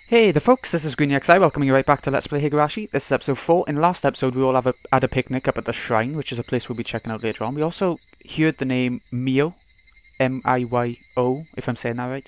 Hey the folks, this is GreenXI welcoming you right back to Let's Play Higurashi. This is episode 4. In the last episode we all had a picnic up at the shrine, which is a place we'll be checking out later on. We also heard the name Mio, M-I-Y-O, if I'm saying that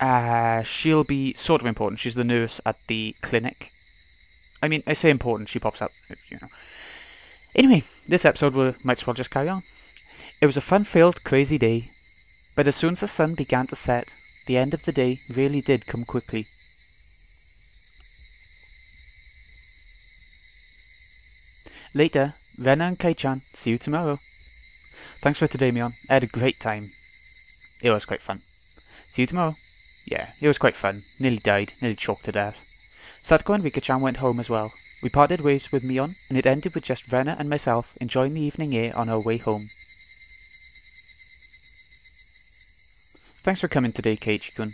right. She'll be sort of important. She's the nurse at the clinic. I mean, I say important, she pops up, you know. Anyway, this episode we might as well just carry on. It was a fun-filled, crazy day, but as soon as the sun began to set, the end of the day really did come quickly. Later, Rena and Kai-chan, see you tomorrow. Thanks for today, Mion. I had a great time. It was quite fun. See you tomorrow. Yeah, it was quite fun. Nearly died, nearly choked to death. Satoko and Rika-chan went home as well. We parted ways with Mion, and it ended with just Rena and myself enjoying the evening air on our way home. Thanks for coming today, Keiichi-kun.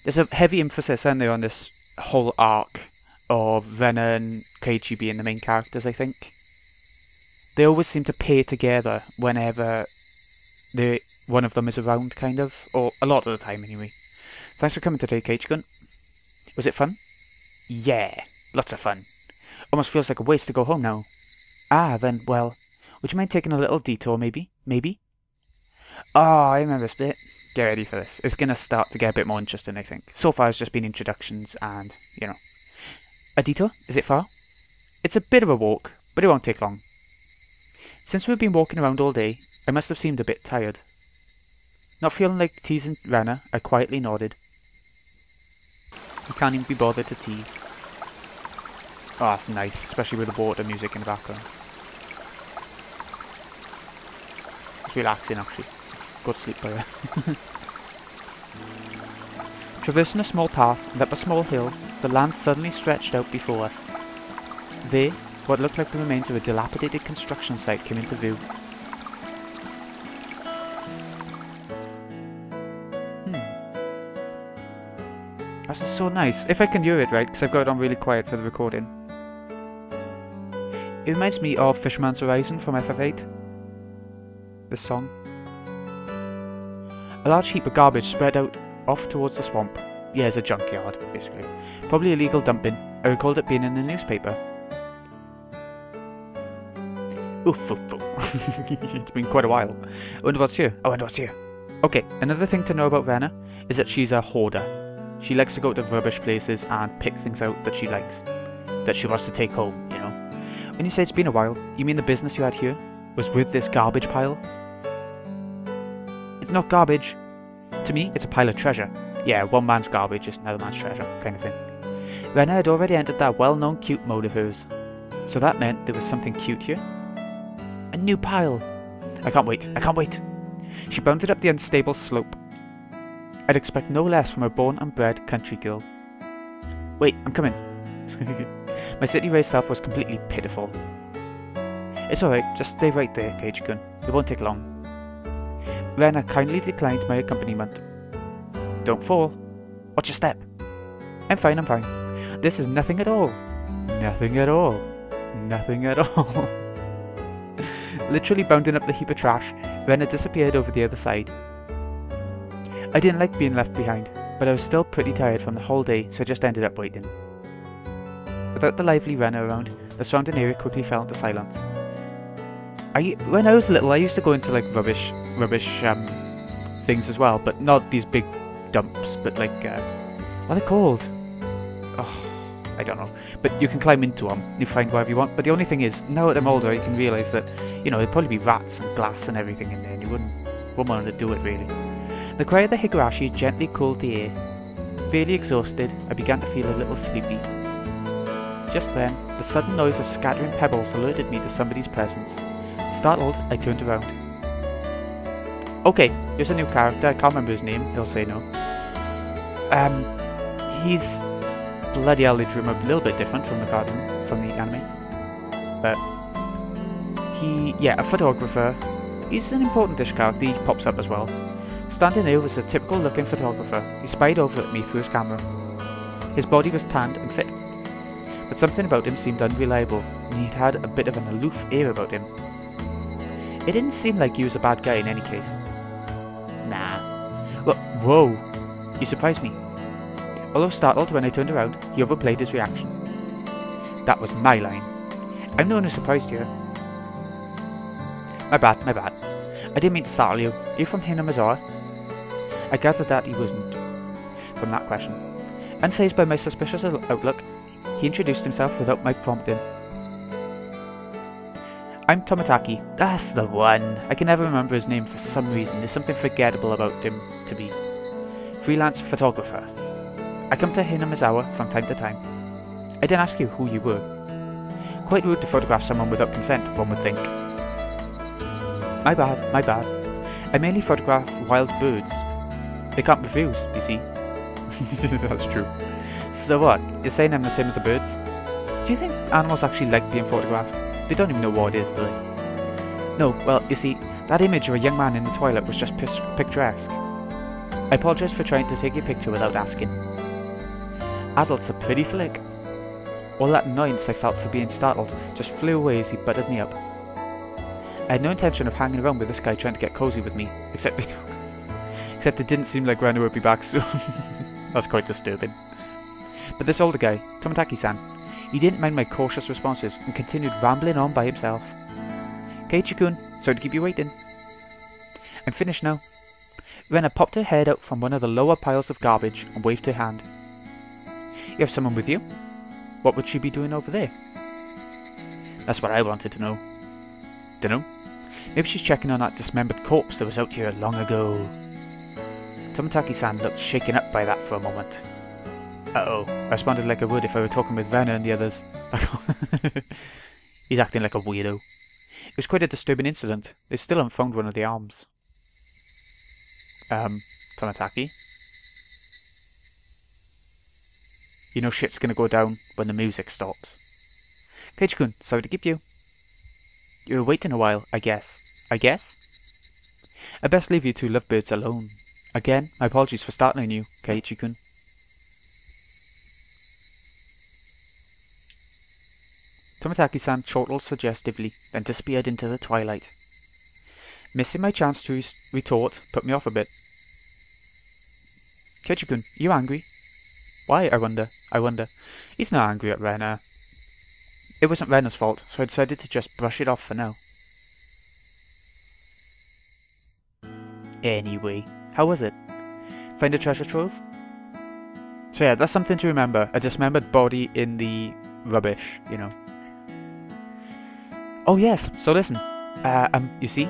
There's a heavy emphasis, isn't there, on this whole arc of Rena and Keiichi being the main characters, I think. They always seem to pair together whenever one of them is around, kind of. Or a lot of the time, anyway. Thanks for coming today, Keiichi-kun. Was it fun? Yeah, lots of fun. Almost feels like a waste to go home now. Ah, then, well, would you mind taking a little detour, maybe? Maybe? Oh, I remember this bit. Get ready for this. It's going to start to get a bit more interesting, I think. So far it's just been introductions and, you know. A detour? Is it far? It's a bit of a walk, but it won't take long. Since we've been walking around all day, I must have seemed a bit tired. Not feeling like teasing Rena, I quietly nodded. You can't even be bothered to tease. Oh, that's nice, especially with the water music in the background. It's relaxing, actually. Go to sleep, by the way. Traversing a small path and up a small hill, the land suddenly stretched out before us. There, what looked like the remains of a dilapidated construction site came into view. That's so nice. If I can hear it right, because I've got it on really quiet for the recording. It reminds me of Fisherman's Horizon from FF8. This song. A large heap of garbage spread out off towards the swamp. Yeah, it's a junkyard, basically. Probably illegal dumping. I recalled it being in the newspaper. Oof, oof, oof. It's been quite a while. I wonder what's here. Oh, I wonder what's here. Okay, another thing to know about Rena is that she's a hoarder. She likes to go to rubbish places and pick things out that she likes. That she wants to take home, you know. When you say it's been a while, you mean the business you had here was with this garbage pile? It's not garbage. To me, it's a pile of treasure. Yeah, one man's garbage is another man's treasure, kind of thing. Rena had already entered that well-known cute mode of hers. So that meant there was something cute here. A new pile. I can't wait, I can't wait. She bounded up the unstable slope. I'd expect no less from a born and bred country girl. Wait, I'm coming. My city-raised self was completely pitiful. It's alright, just stay right there, Keiichi-kun. It won't take long. Rena kindly declined my accompaniment. Don't fall. Watch your step. I'm fine, I'm fine. This is nothing at all. Nothing at all. Nothing at all. Literally bounding up the heap of trash, Rena disappeared over the other side. I didn't like being left behind, but I was still pretty tired from the whole day, so I just ended up waiting. Without the lively Rena around, the surrounding area quickly fell into silence. When I was little, I used to go into like rubbish things as well, but not these big dumps, but like, what are they called? Oh, I don't know. But you can climb into them, you find whatever you want, but the only thing is, now that I'm older, you can realise that, you know, there'd probably be rats and glass and everything in there, and you wouldn't want to do it really. The cry of the Higurashi gently cooled the air. Fairly exhausted, I began to feel a little sleepy. Just then, the sudden noise of scattering pebbles alerted me to somebody's presence. Startled, I turned around. Okay, here's a new character. I can't remember his name. He'll say no. He's bloody hell, they drew him a little bit different from the cartoon, from the anime. But a photographer. He's an important-ish character. He pops up as well. Standing there was a typical-looking photographer. He spied over at me through his camera. His body was tanned and fit, but something about him seemed unreliable, and he had a bit of an aloof air about him. It didn't seem like he was a bad guy in any case. Nah. Look, whoa! You surprised me. Although startled when I turned around, he overplayed his reaction. That was my line. I'm the one who surprised you. My bad, my bad. I didn't mean to startle you. Are you from Hinamizawa? I gathered that he wasn't from that question. Unfazed by my suspicious outlook, he introduced himself without my prompting. I'm Tomitaki. That's the one. I can never remember his name for some reason. There's something forgettable about him to be. Freelance photographer. I come to Hinamizawa from time to time. I didn't ask you who you were. Quite rude to photograph someone without consent, one would think. My bad, my bad. I mainly photograph wild birds. They can't refuse, you see. That's true. So what? You're saying I'm the same as the birds? Do you think animals actually like being photographed? They don't even know what it is, do they? No, well, you see, that image of a young man in the toilet was just picturesque. I apologise for trying to take your picture without asking. Adults are pretty slick. All that annoyance I felt for being startled just flew away as he butted me up. I had no intention of hanging around with this guy trying to get cozy with me, except it didn't seem like Rena would be back soon. That's quite disturbing. But this older guy, Tomitaki-san, he didn't mind my cautious responses and continued rambling on by himself. Keiichi-kun, sorry to keep you waiting. I'm finished now. Rena popped her head out from one of the lower piles of garbage and waved her hand. You have someone with you? What would she be doing over there? That's what I wanted to know. Dunno. Maybe she's checking on that dismembered corpse that was out here long ago. Tomitaki-san looked shaken up by that for a moment. Uh-oh, I responded like I would if I were talking with Rena and the others. He's acting like a weirdo. It was quite a disturbing incident. They still haven't found one of the arms. Tomitaki? You know shit's gonna go down when the music stops. Keiichi-kun, sorry to keep you. You were waiting a while, I guess. I guess? I best leave you two lovebirds alone. Again, my apologies for startling you, Keiichi-kun. Tomitaki-san chortled suggestively, then disappeared into the twilight. Missing my chance to retort put me off a bit. Keiichi-kun, are you angry? Why, I wonder. He's not angry at Rena. It wasn't Rena's fault, so I decided to just brush it off for now. Anyway, how was it? Find a treasure trove? So yeah, that's something to remember. A dismembered body in the rubbish, you know. Oh yes, so listen. You see?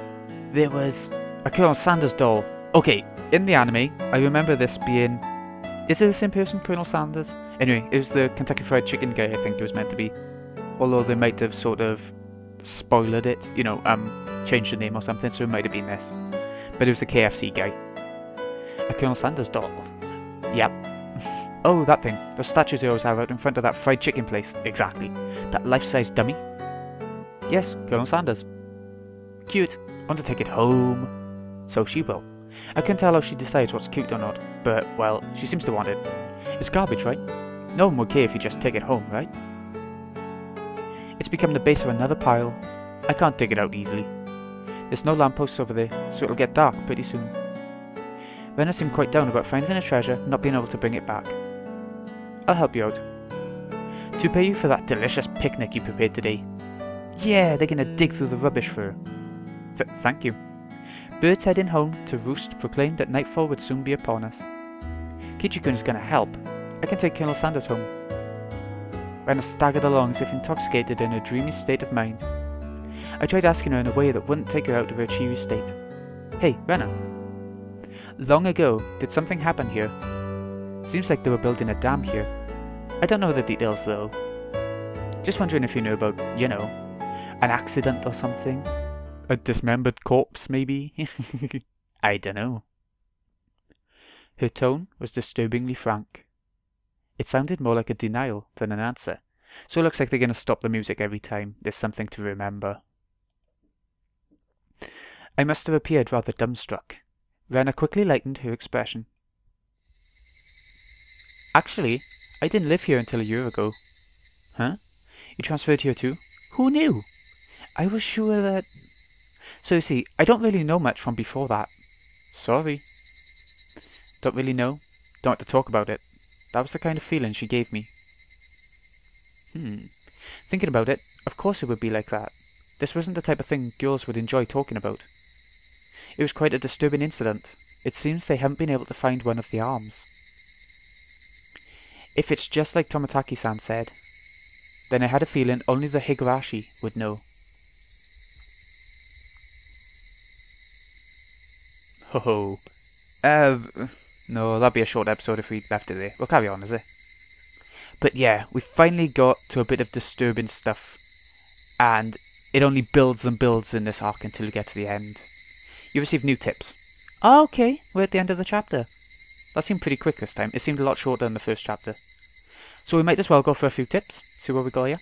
There was a Colonel Sanders doll. Okay, in the anime, I remember this being... Is it the same person, Colonel Sanders? Anyway, it was the Kentucky Fried Chicken guy, I think it was meant to be. Although they might have sort of spoiled it, you know, changed the name or something, so it might have been this. But it was the KFC guy. A Colonel Sanders doll. Yep. Oh, that thing. Those statues they always have out in front of that fried chicken place. Exactly. That life-size dummy. Yes, Colonel Sanders. Cute. Want to take it home. So she will. I can't tell how she decides what's cute or not, but, well, she seems to want it. It's garbage, right? No one would care if you just take it home, right? It's become the base of another pile. I can't dig it out easily. There's no lampposts over there, so it'll get dark pretty soon. Rena seemed quite down about finding a treasure and not being able to bring it back. I'll help you out. To pay you for that delicious picnic you prepared today. Yeah, they're gonna dig through the rubbish for her. Thank you. Birds heading home to roost proclaimed that nightfall would soon be upon us. Keiichi-kun is gonna help. I can take Colonel Sanders home. Rena staggered along as if intoxicated in a dreamy state of mind. I tried asking her in a way that wouldn't take her out of her cheery state. Hey, Rena. Long ago, did something happen here? Seems like they were building a dam here. I don't know the details though. Just wondering if you knew about, you know, an accident or something? A dismembered corpse, maybe? I dunno. Her tone was disturbingly frank. It sounded more like a denial than an answer, so it looks like they're going to stop the music every time there's something to remember. I must have appeared rather dumbstruck. Rena quickly lightened her expression. Actually, I didn't live here until a year ago. Huh? You transferred here too? Who knew? I was sure that... So you see, I don't really know much from before that. Sorry. Don't really know? Don't want to talk about it. That was the kind of feeling she gave me. Thinking about it, of course it would be like that. This wasn't the type of thing girls would enjoy talking about. It was quite a disturbing incident. It seems they haven't been able to find one of the arms. If it's just like Tomotaki-san said, then I had a feeling only the Higurashi would know. Ho ho. No, that'd be a short episode if we left it there. We'll carry on, is it? But yeah, we finally got to a bit of disturbing stuff. And it only builds and builds in this arc until we get to the end. You receive new tips. Oh, okay, we're at the end of the chapter. That seemed pretty quick this time. It seemed a lot shorter than the first chapter. So we might as well go for a few tips. See what we got here.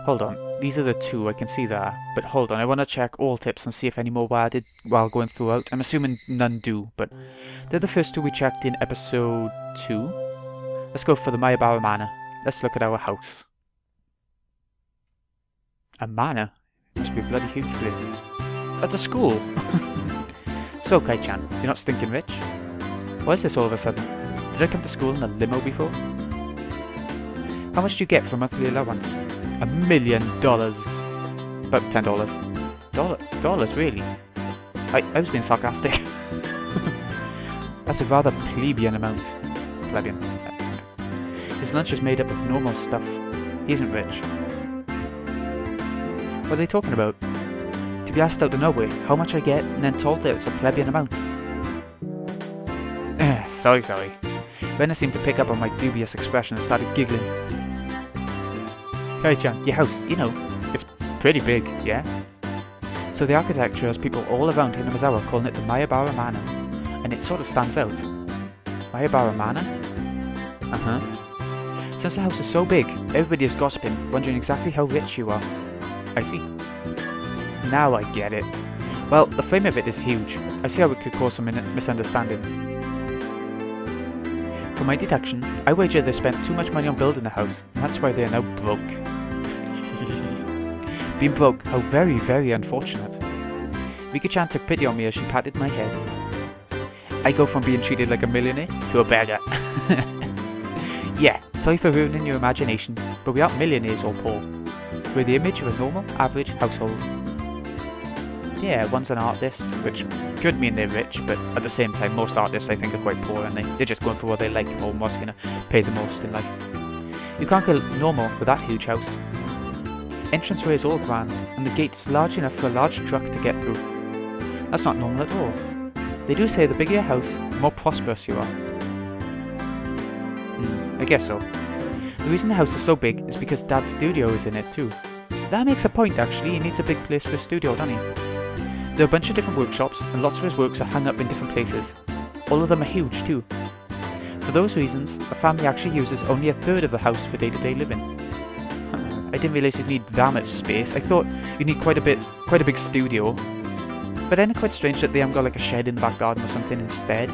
Hold on, these are the two, I can see that. But hold on, I want to check all tips and see if any more were added while going throughout. I'm assuming none do, but they're the first two we checked in episode 2. Let's go for the Maebara Manor. Let's look at our house. A manor? Must be a bloody huge place. At the school! So, Kai-chan, you're not stinking rich? Why is this all of a sudden? Did I come to school in a limo before? How much do you get for a monthly allowance? $1 million! About $10. Dollars, really? I was being sarcastic. That's a rather plebeian amount. Plebeian. His lunch is made up of normal stuff. He isn't rich. What are they talking about? To be asked out of nowhere how much I get and then told that it's a plebeian amount. Sorry. Rena seemed to pick up on my dubious expression and started giggling. Kai-chan, your house, you know, it's pretty big, yeah? So the architecture has people all around Hinamizawa calling it the Maebara Manor, and it sort of stands out. Maebara Manor? Since the house is so big, everybody is gossiping, wondering exactly how rich you are. I see. Now I get it. Well, the frame of it is huge. I see how it could cause some misunderstandings. For my deduction, I wager they spent too much money on building the house, and that's why they are now broke. Being broke, how very, very unfortunate. Rika-chan took pity on me as she patted my head. I go from being treated like a millionaire to a beggar. Yeah, sorry for ruining your imagination, but we aren't millionaires or poor. We're the image of a normal, average household. Yeah, one's an artist, which could mean they're rich, but at the same time, most artists I think are quite poor, and they're just going for what they like or what's going to pay the most in life. You can't go normal with that huge house. Entranceway is all grand, and the gate's large enough for a large truck to get through. That's not normal at all. They do say the bigger your house, the more prosperous you are. I guess so. The reason the house is so big is because Dad's studio is in it too. That makes a point actually, he needs a big place for a studio, doesn't he? There are a bunch of different workshops, and lots of his works are hung up in different places. All of them are huge too. For those reasons, a family actually uses only a third of the house for day-to-day living. I didn't realise you'd need that much space. I thought you'd need quite a big studio. But then it's quite strange that they haven't got like a shed in the back garden or something instead.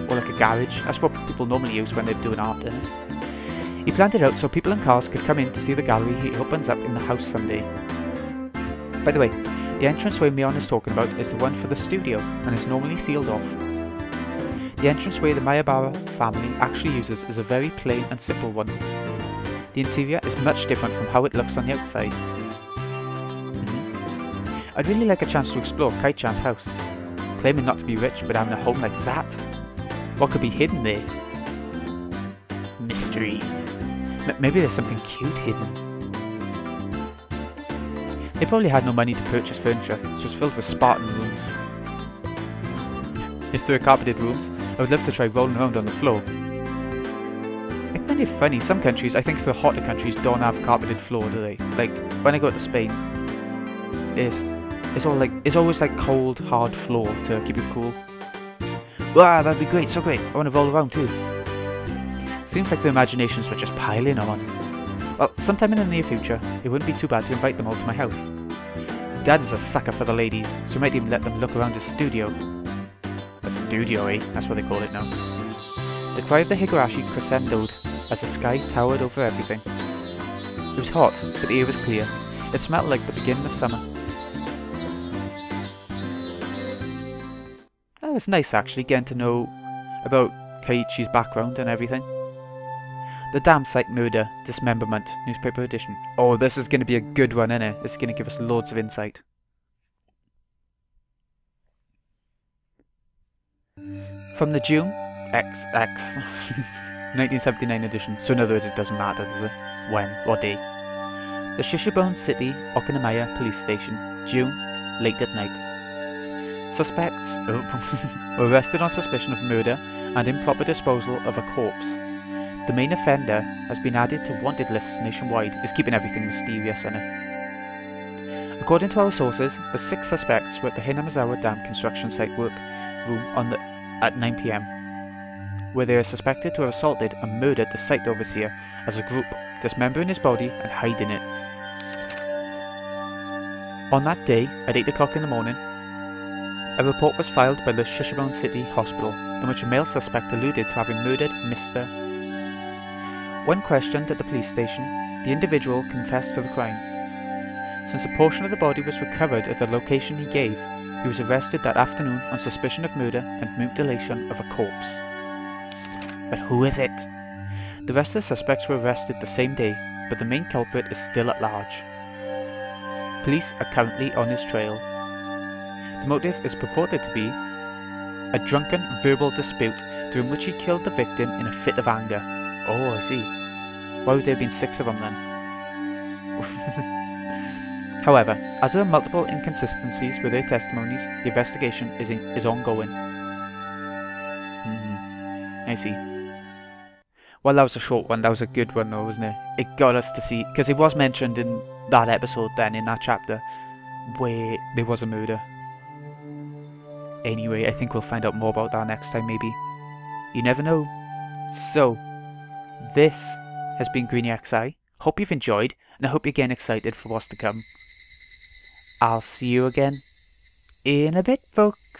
Or like a garage. That's what people normally use when they're doing art in it. He planned it out so people and cars could come in to see the gallery he opens up in the house someday. By the way, the entranceway Mion is talking about is the one for the studio, and is normally sealed off. The entranceway the Maebara family actually uses is a very plain and simple one. The interior is much different from how it looks on the outside. I'd really like a chance to explore Kai-chan's house. Claiming not to be rich, but having a home like that. What could be hidden there? Mysteries. Maybe there's something cute hidden. They probably had no money to purchase furniture, so it's filled with Spartan rooms. If there are carpeted rooms, I would love to try rolling around on the floor. I find it funny, some countries, I think the hotter countries, don't have carpeted floor, do they? Like, when I go to Spain, it's always like cold, hard floor to keep you cool. Wow, that'd be great, so great, I want to roll around too. Seems like the imaginations were just piling on. Well, sometime in the near future, it wouldn't be too bad to invite them all to my house. Dad is a sucker for the ladies, so we might even let them look around his studio. A studio, eh? That's what they call it now. The cry of the Higurashi crescendoed as the sky towered over everything. It was hot, but the air was clear. It smelled like the beginning of summer. It was nice actually getting to know about Keiichi's background and everything. The Dam Site Murder, Dismemberment, newspaper edition. Oh, this is going to be a good one, isn't it? This is going to give us loads of insight. From the June XX 1979 edition. So in other words, it doesn't matter, does it? When, what day. The Shishibone City, Okinamaya Police Station, June, late at night. Suspects were arrested on suspicion of murder and improper disposal of a corpse. The main offender has been added to wanted lists nationwide. It's keeping everything mysterious, isn't it? According to our sources, the 6 suspects were at the Hinamizawa Dam construction site work room at 9 PM, where they are suspected to have assaulted and murdered the site overseer as a group, dismembering his body and hiding it. On that day, at 8 o'clock in the morning, a report was filed by the Shishibone City Hospital in which a male suspect alluded to having murdered Mr. When questioned at the police station, the individual confessed to the crime. Since a portion of the body was recovered at the location he gave, he was arrested that afternoon on suspicion of murder and mutilation of a corpse. But who is it? The rest of the suspects were arrested the same day, but the main culprit is still at large. Police are currently on his trail. The motive is purported to be a drunken verbal dispute during which he killed the victim in a fit of anger. Oh, I see. Why would there have been 6 of them then? However, as there are multiple inconsistencies with their testimonies, the investigation is ongoing. I see. Well, that was a short one. That was a good one though, wasn't it? It got us to see, because it was mentioned in that episode then, in that chapter, where there was a murder. Anyway, I think we'll find out more about that next time, maybe. You never know. So, this has been Greeny XI. Hope you've enjoyed, and I hope you're getting excited for what's to come. I'll see you again in a bit, folks.